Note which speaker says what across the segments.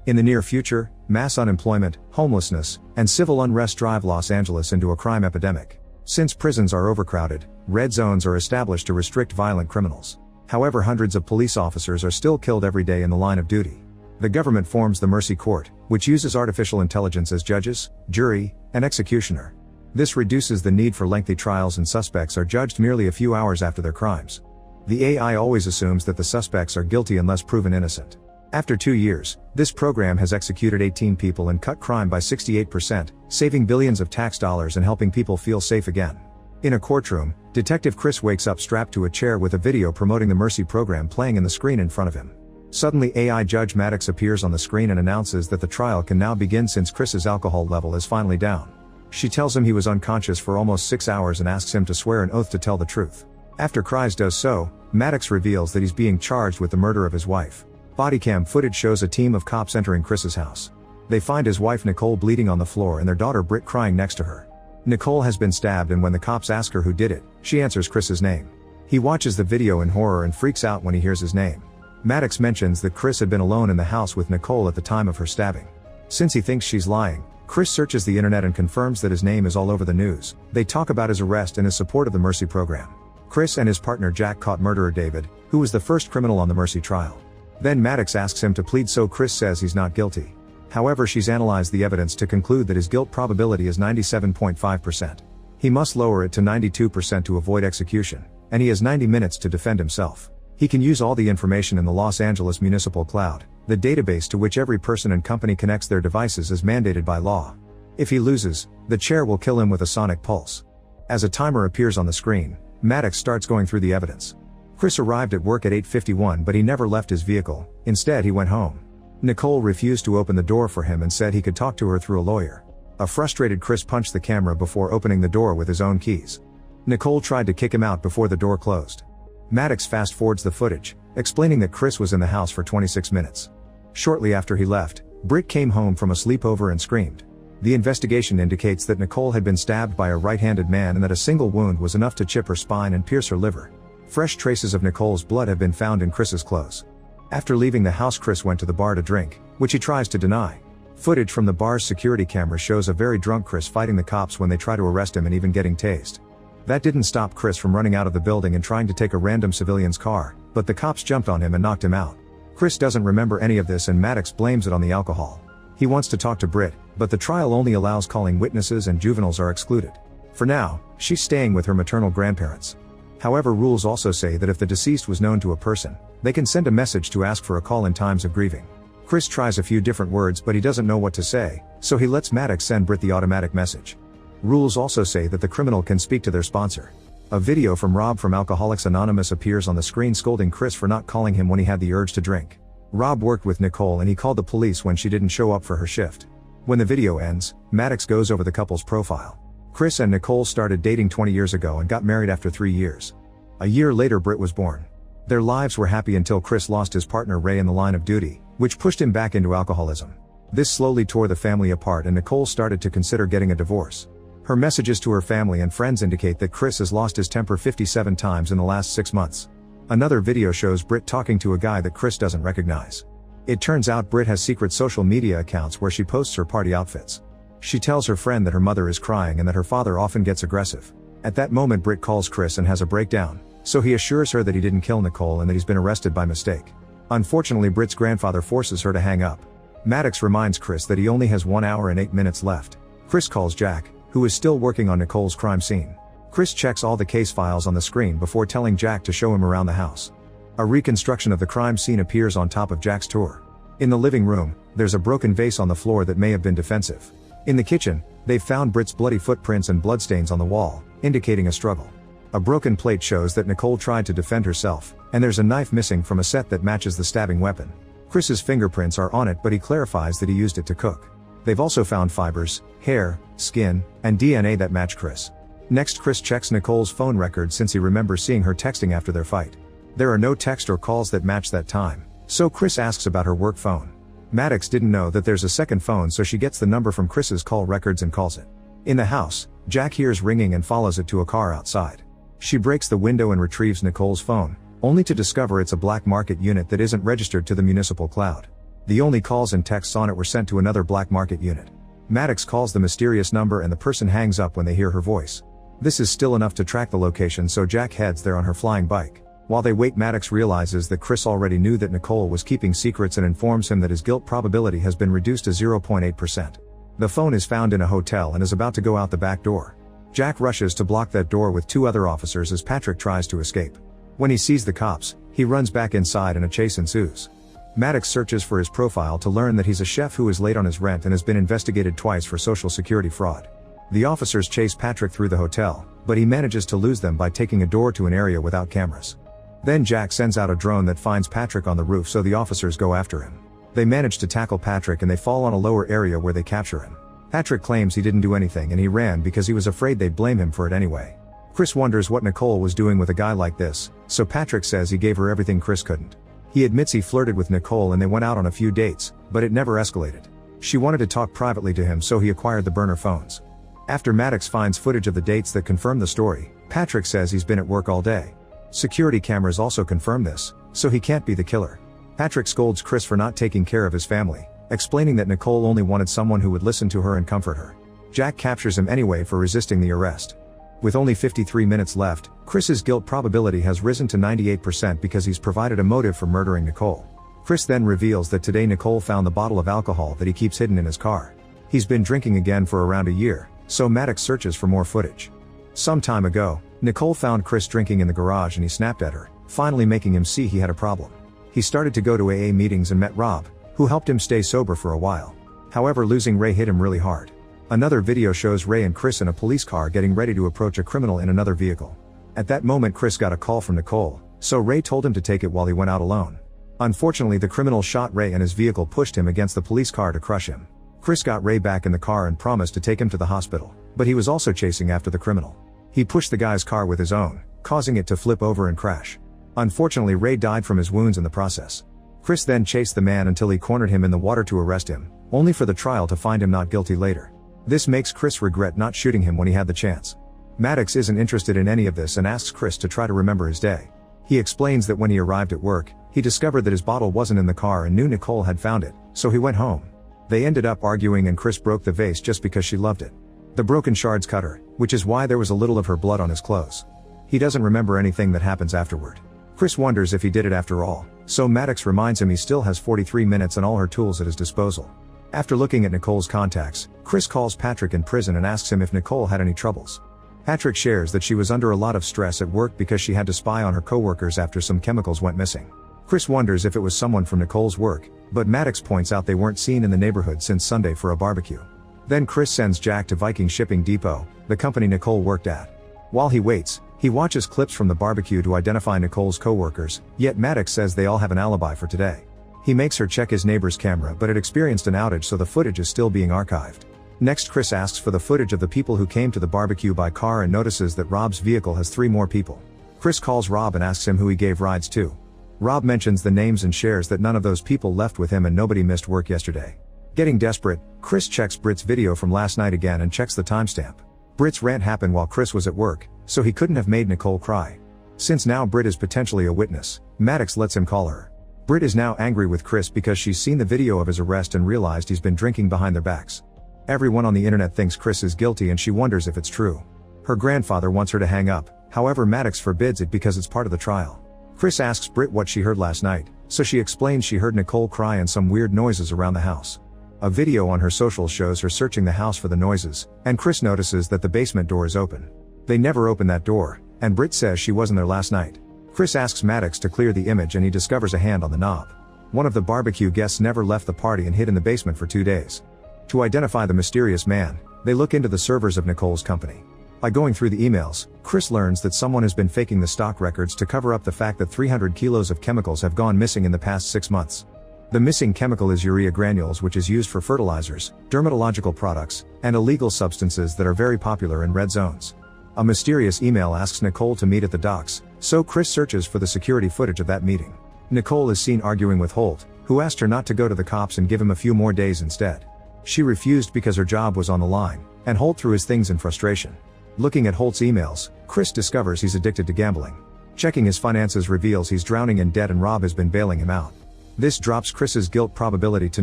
Speaker 1: In the near future, mass unemployment, homelessness, and civil unrest drive Los Angeles into a crime epidemic. Since prisons are overcrowded, red zones are established to restrict violent criminals. However, hundreds of police officers are still killed every day in the line of duty. The government forms the Mercy Court, which uses artificial intelligence as judges, jury, and executioner. This reduces the need for lengthy trials, and suspects are judged merely a few hours after their crimes. The AI always assumes that the suspects are guilty unless proven innocent. After 2 years, this program has executed 18 people and cut crime by 68%, saving billions of tax dollars and helping people feel safe again. In a courtroom, Detective Chris wakes up strapped to a chair with a video promoting the Mercy program playing in the screen in front of him. Suddenly, AI Judge Maddox appears on the screen and announces that the trial can now begin since Chris's alcohol level is finally down. She tells him he was unconscious for almost 6 hours and asks him to swear an oath to tell the truth. After Chris does so, Maddox reveals that he's being charged with the murder of his wife. Bodycam footage shows a team of cops entering Chris's house. They find his wife Nicole bleeding on the floor and their daughter Britt crying next to her. Nicole has been stabbed, and when the cops ask her who did it, she answers Chris's name. He watches the video in horror and freaks out when he hears his name. Maddox mentions that Chris had been alone in the house with Nicole at the time of her stabbing. Since he thinks she's lying, Chris searches the internet and confirms that his name is all over the news. They talk about his arrest and his support of the Mercy program. Chris and his partner Jack caught murderer David, who was the first criminal on the Mercy trial. Then Maddox asks him to plead, so Chris says he's not guilty. However, she's analyzed the evidence to conclude that his guilt probability is 97.5%. He must lower it to 92% to avoid execution, and he has 90 minutes to defend himself. He can use all the information in the Los Angeles Municipal Cloud, the database to which every person and company connects their devices as mandated by law. If he loses, the chair will kill him with a sonic pulse. As a timer appears on the screen, Maddox starts going through the evidence. Chris arrived at work at 8:51, but he never left his vehicle. Instead, he went home. Nicole refused to open the door for him and said he could talk to her through a lawyer. A frustrated Chris punched the camera before opening the door with his own keys. Nicole tried to kick him out before the door closed. Maddox fast forwards the footage, explaining that Chris was in the house for 26 minutes. Shortly after he left, Britt came home from a sleepover and screamed. The investigation indicates that Nicole had been stabbed by a right-handed man and that a single wound was enough to chip her spine and pierce her liver. Fresh traces of Nicole's blood have been found in Chris's clothes. After leaving the house, Chris went to the bar to drink, which he tries to deny. Footage from the bar's security camera shows a very drunk Chris fighting the cops when they try to arrest him and even getting tased. That didn't stop Chris from running out of the building and trying to take a random civilian's car, but the cops jumped on him and knocked him out. Chris doesn't remember any of this and Maddox blames it on the alcohol. He wants to talk to Britt, but the trial only allows calling witnesses and juveniles are excluded. For now, she's staying with her maternal grandparents. However, rules also say that if the deceased was known to a person, they can send a message to ask for a call in times of grieving. Chris tries a few different words, but he doesn't know what to say, so he lets Maddox send Britt the automatic message. Rules also say that the criminal can speak to their sponsor. A video from Rob from Alcoholics Anonymous appears on the screen scolding Chris for not calling him when he had the urge to drink. Rob worked with Nicole and he called the police when she didn't show up for her shift. When the video ends, Maddox goes over the couple's profile. Chris and Nicole started dating 20 years ago and got married after 3 years. A year later, Britt was born. Their lives were happy until Chris lost his partner Ray in the line of duty, which pushed him back into alcoholism. This slowly tore the family apart and Nicole started to consider getting a divorce. Her messages to her family and friends indicate that Chris has lost his temper 57 times in the last 6 months. Another video shows Britt talking to a guy that Chris doesn't recognize. It turns out Britt has secret social media accounts where she posts her party outfits. She tells her friend that her mother is crying and that her father often gets aggressive. At that moment, Britt calls Chris and has a breakdown, so he assures her that he didn't kill Nicole and that he's been arrested by mistake. Unfortunately, Britt's grandfather forces her to hang up. Maddox reminds Chris that he only has 1 hour and 8 minutes left. Chris calls Jack, who is still working on Nicole's crime scene. Chris checks all the case files on the screen before telling Jack to show him around the house. A reconstruction of the crime scene appears on top of Jack's tour. In the living room, there's a broken vase on the floor that may have been defensive. In the kitchen, they've found Britt's bloody footprints and bloodstains on the wall, indicating a struggle. A broken plate shows that Nicole tried to defend herself, and there's a knife missing from a set that matches the stabbing weapon. Chris's fingerprints are on it, but he clarifies that he used it to cook. They've also found fibers, hair, skin, and DNA that match Chris. Next, Chris checks Nicole's phone record since he remembers seeing her texting after their fight. There are no text or calls that match that time, so Chris asks about her work phone. Maddox didn't know that there's a second phone, so she gets the number from Chris's call records and calls it. In the house, Jack hears ringing and follows it to a car outside. She breaks the window and retrieves Nicole's phone, only to discover it's a black market unit that isn't registered to the municipal cloud. The only calls and texts on it were sent to another black market unit. Maddox calls the mysterious number and the person hangs up when they hear her voice. This is still enough to track the location, so Jack heads there on her flying bike. While they wait, Maddox realizes that Chris already knew that Nicole was keeping secrets and informs him that his guilt probability has been reduced to 0.8%. The phone is found in a hotel and is about to go out the back door. Jack rushes to block that door with 2 other officers as Patrick tries to escape. When he sees the cops, he runs back inside and a chase ensues. Maddox searches for his profile to learn that he's a chef who is late on his rent and has been investigated twice for social security fraud. The officers chase Patrick through the hotel, but he manages to lose them by taking a door to an area without cameras. Then Jack sends out a drone that finds Patrick on the roof, so the officers go after him. They manage to tackle Patrick and they fall on a lower area where they capture him. Patrick claims he didn't do anything and he ran because he was afraid they'd blame him for it anyway. Chris wonders what Nicole was doing with a guy like this, so Patrick says he gave her everything Chris couldn't. He admits he flirted with Nicole and they went out on a few dates, but it never escalated. She wanted to talk privately to him, so he acquired the burner phones. After Maddox finds footage of the dates that confirm the story, Patrick says he's been at work all day. Security cameras also confirm this, so he can't be the killer. Patrick scolds Chris for not taking care of his family, explaining that Nicole only wanted someone who would listen to her and comfort her. Jack captures him anyway for resisting the arrest. With only 53 minutes left, Chris's guilt probability has risen to 98% because he's provided a motive for murdering Nicole. Chris then reveals that today Nicole found the bottle of alcohol that he keeps hidden in his car. He's been drinking again for around a year, so Maddox searches for more footage. Some time ago, Nicole found Chris drinking in the garage and he snapped at her, finally making him see he had a problem. He started to go to AA meetings and met Rob, who helped him stay sober for a while. However, losing Ray hit him really hard. Another video shows Ray and Chris in a police car getting ready to approach a criminal in another vehicle. At that moment, Chris got a call from Nicole, so Ray told him to take it while he went out alone. Unfortunately, the criminal shot Ray and his vehicle pushed him against the police car to crush him. Chris got Ray back in the car and promised to take him to the hospital, but he was also chasing after the criminal. He pushed the guy's car with his own, causing it to flip over and crash. Unfortunately, Ray died from his wounds in the process. Chris then chased the man until he cornered him in the water to arrest him, only for the trial to find him not guilty later. This makes Chris regret not shooting him when he had the chance. Maddox isn't interested in any of this and asks Chris to try to remember his day. He explains that when he arrived at work, he discovered that his bottle wasn't in the car and knew Nicole had found it, so he went home. They ended up arguing and Chris broke the vase just because she loved it. The broken shards cut her, which is why there was a little of her blood on his clothes. He doesn't remember anything that happens afterward. Chris wonders if he did it after all, so Maddox reminds him he still has 43 minutes and all her tools at his disposal. After looking at Nicole's contacts, Chris calls Patrick in prison and asks him if Nicole had any troubles. Patrick shares that she was under a lot of stress at work because she had to spy on her coworkers after some chemicals went missing. Chris wonders if it was someone from Nicole's work, but Maddox points out they weren't seen in the neighborhood since Sunday for a barbecue. Then Chris sends Jack to Viking Shipping Depot, the company Nicole worked at. While he waits, he watches clips from the barbecue to identify Nicole's coworkers, yet Maddox says they all have an alibi for today. He makes her check his neighbor's camera, but it experienced an outage, so the footage is still being archived. Next, Chris asks for the footage of the people who came to the barbecue by car and notices that Rob's vehicle has 3 more people. Chris calls Rob and asks him who he gave rides to. Rob mentions the names and shares that none of those people left with him and nobody missed work yesterday. Getting desperate, Chris checks Britt's video from last night again and checks the timestamp. Britt's rant happened while Chris was at work, so he couldn't have made Nicole cry. Since now Britt is potentially a witness, Maddox lets him call her. Britt is now angry with Chris because she's seen the video of his arrest and realized he's been drinking behind their backs. Everyone on the internet thinks Chris is guilty and she wonders if it's true. Her grandfather wants her to hang up, however Maddox forbids it because it's part of the trial. Chris asks Britt what she heard last night, so she explains she heard Nicole cry and some weird noises around the house. A video on her socials shows her searching the house for the noises, and Chris notices that the basement door is open. They never open that door, and Britt says she wasn't there last night. Chris asks Maddox to clear the image and he discovers a hand on the knob. One of the barbecue guests never left the party and hid in the basement for 2 days. To identify the mysterious man, they look into the servers of Nicole's company. By going through the emails, Chris learns that someone has been faking the stock records to cover up the fact that 300 kilos of chemicals have gone missing in the past 6 months. The missing chemical is urea granules, which is used for fertilizers, dermatological products, and illegal substances that are very popular in red zones. A mysterious email asks Nicole to meet at the docks, so Chris searches for the security footage of that meeting. Nicole is seen arguing with Holt, who asked her not to go to the cops and give him a few more days instead. She refused because her job was on the line, and Holt threw his things in frustration. Looking at Holt's emails, Chris discovers he's addicted to gambling. Checking his finances reveals he's drowning in debt and Rob has been bailing him out. This drops Chris's guilt probability to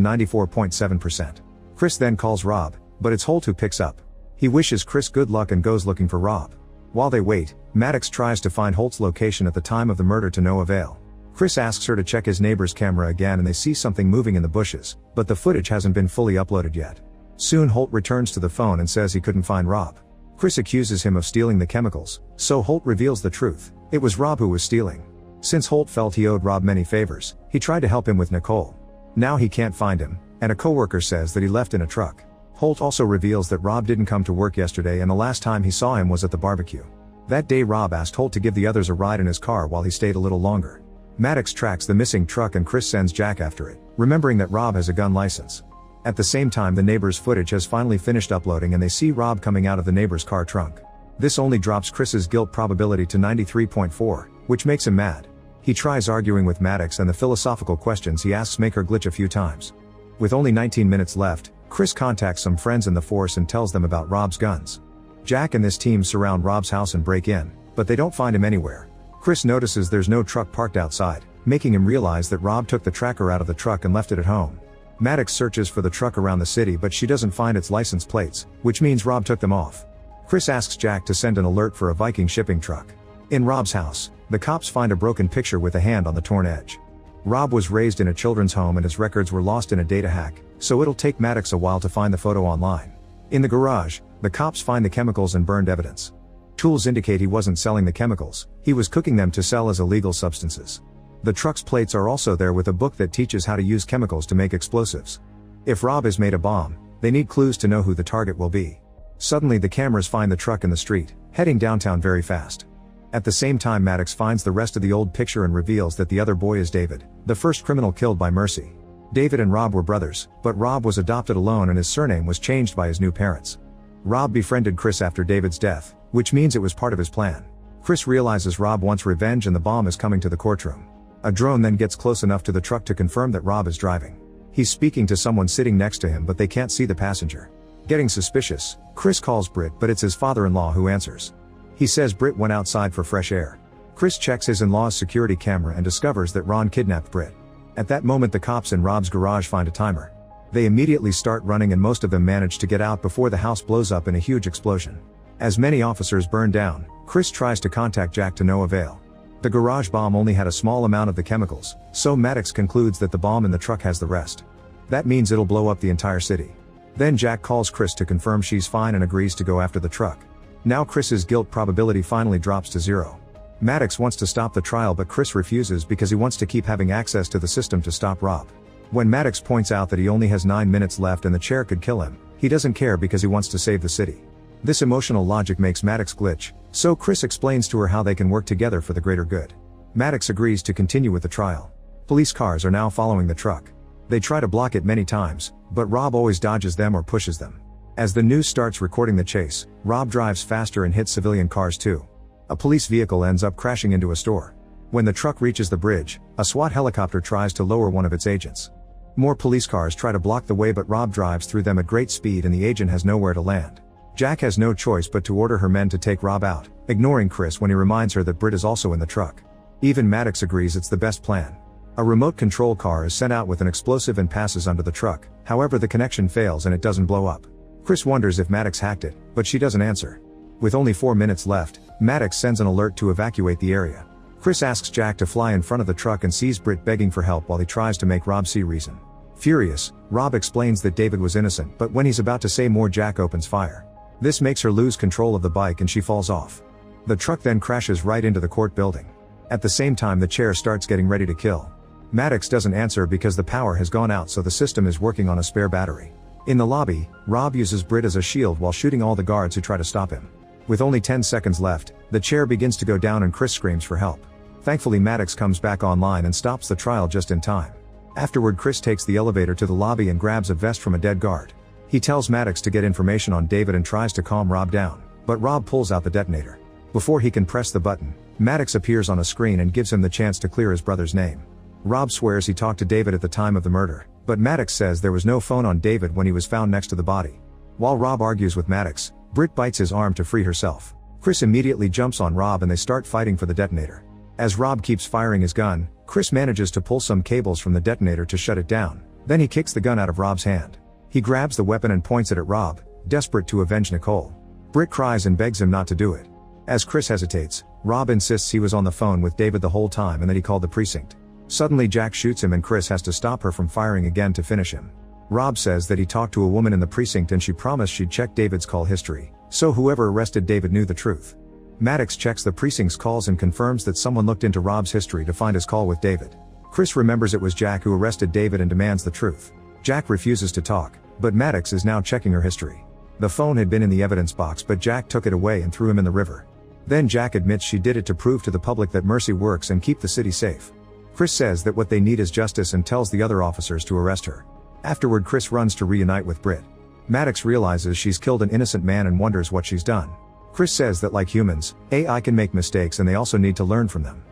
Speaker 1: 94.7%. Chris then calls Rob, but it's Holt who picks up. He wishes Chris good luck and goes looking for Rob. While they wait, Maddox tries to find Holt's location at the time of the murder to no avail. Chris asks her to check his neighbor's camera again and they see something moving in the bushes, but the footage hasn't been fully uploaded yet. Soon Holt returns to the phone and says he couldn't find Rob. Chris accuses him of stealing the chemicals, so Holt reveals the truth. It was Rob who was stealing. Since Holt felt he owed Rob many favors, he tried to help him with Nicole. Now he can't find him, and a coworker says that he left in a truck. Holt also reveals that Rob didn't come to work yesterday and the last time he saw him was at the barbecue. That day Rob asked Holt to give the others a ride in his car while he stayed a little longer. Maddox tracks the missing truck and Chris sends Jack after it, remembering that Rob has a gun license. At the same time the neighbor's footage has finally finished uploading and they see Rob coming out of the neighbor's car trunk. This only drops Chris's guilt probability to 93.4, which makes him mad. He tries arguing with Maddox and the philosophical questions he asks make her glitch a few times. With only 19 minutes left, Chris contacts some friends in the force and tells them about Rob's guns. Jack and this team surround Rob's house and break in, but they don't find him anywhere. Chris notices there's no truck parked outside, making him realize that Rob took the tracker out of the truck and left it at home. Maddox searches for the truck around the city but she doesn't find its license plates, which means Rob took them off. Chris asks Jack to send an alert for a Viking shipping truck. In Rob's house, the cops find a broken picture with a hand on the torn edge. Rob was raised in a children's home and his records were lost in a data hack, so it'll take Maddox a while to find the photo online. In the garage, the cops find the chemicals and burned evidence. Tools indicate he wasn't selling the chemicals, he was cooking them to sell as illegal substances. The truck's plates are also there with a book that teaches how to use chemicals to make explosives. If Rob has made a bomb, they need clues to know who the target will be. Suddenly the cameras find the truck in the street, heading downtown very fast. At the same time Maddox finds the rest of the old picture and reveals that the other boy is David, the first criminal killed by Mercy. David and Rob were brothers, but Rob was adopted alone and his surname was changed by his new parents. Rob befriended Chris after David's death, which means it was part of his plan. Chris realizes Rob wants revenge and the bomb is coming to the courtroom. A drone then gets close enough to the truck to confirm that Rob is driving. He's speaking to someone sitting next to him but they can't see the passenger. Getting suspicious, Chris calls Britt but it's his father-in-law who answers. He says Britt went outside for fresh air. Chris checks his in-law's security camera and discovers that Ron kidnapped Britt. At that moment the cops in Rob's garage find a timer. They immediately start running and most of them manage to get out before the house blows up in a huge explosion. As many officers burn down, Chris tries to contact Jack to no avail. The garage bomb only had a small amount of the chemicals, so Maddox concludes that the bomb in the truck has the rest. That means it'll blow up the entire city. Then Jack calls Chris to confirm she's fine and agrees to go after the truck. Now Chris's guilt probability finally drops to 0. Maddox wants to stop the trial but Chris refuses because he wants to keep having access to the system to stop Rob. When Maddox points out that he only has 9 minutes left and the chair could kill him, he doesn't care because he wants to save the city. This emotional logic makes Maddox glitch, so Chris explains to her how they can work together for the greater good. Maddox agrees to continue with the trial. Police cars are now following the truck. They try to block it many times, but Rob always dodges them or pushes them. As the news starts recording the chase, Rob drives faster and hits civilian cars too. A police vehicle ends up crashing into a store. When the truck reaches the bridge, a SWAT helicopter tries to lower one of its agents. More police cars try to block the way but Rob drives through them at great speed and the agent has nowhere to land. Jack has no choice but to order her men to take Rob out, ignoring Chris when he reminds her that Britt is also in the truck. Even Maddox agrees it's the best plan. A remote control car is sent out with an explosive and passes under the truck, however the connection fails and it doesn't blow up. Chris wonders if Maddox hacked it, but she doesn't answer. With only 4 minutes left, Maddox sends an alert to evacuate the area. Chris asks Jack to fly in front of the truck and sees Britt begging for help while he tries to make Rob see reason. Furious, Rob explains that David was innocent but when he's about to say more Jack opens fire. This makes her lose control of the bike and she falls off. The truck then crashes right into the court building. At the same time the chair starts getting ready to kill. Maddox doesn't answer because the power has gone out so the system is working on a spare battery. In the lobby, Rob uses Britt as a shield while shooting all the guards who try to stop him. With only 10 seconds left, the chair begins to go down and Chris screams for help. Thankfully Maddox comes back online and stops the trial just in time. Afterward Chris takes the elevator to the lobby and grabs a vest from a dead guard. He tells Maddox to get information on David and tries to calm Rob down, but Rob pulls out the detonator. Before he can press the button, Maddox appears on a screen and gives him the chance to clear his brother's name. Rob swears he talked to David at the time of the murder, but Maddox says there was no phone on David when he was found next to the body. While Rob argues with Maddox, Britt bites his arm to free herself. Chris immediately jumps on Rob and they start fighting for the detonator. As Rob keeps firing his gun, Chris manages to pull some cables from the detonator to shut it down. Then he kicks the gun out of Rob's hand. He grabs the weapon and points it at Rob, desperate to avenge Nicole. Britt cries and begs him not to do it. As Chris hesitates, Rob insists he was on the phone with David the whole time and that he called the precinct. Suddenly Jack shoots him and Chris has to stop her from firing again to finish him. Rob says that he talked to a woman in the precinct and she promised she'd check David's call history, so whoever arrested David knew the truth. Maddox checks the precinct's calls and confirms that someone looked into Rob's history to find his call with David. Chris remembers it was Jack who arrested David and demands the truth. Jack refuses to talk, but Maddox is now checking her history. The phone had been in the evidence box but Jack took it away and threw him in the river. Then Jack admits she did it to prove to the public that mercy works and keep the city safe. Chris says that what they need is justice and tells the other officers to arrest her. Afterward Chris runs to reunite with Britt. Maddox realizes she's killed an innocent man and wonders what she's done. Chris says that like humans, AI can make mistakes and they also need to learn from them.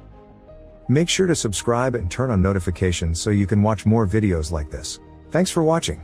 Speaker 1: Make sure to subscribe and turn on notifications so you can watch more videos like this. Thanks for watching.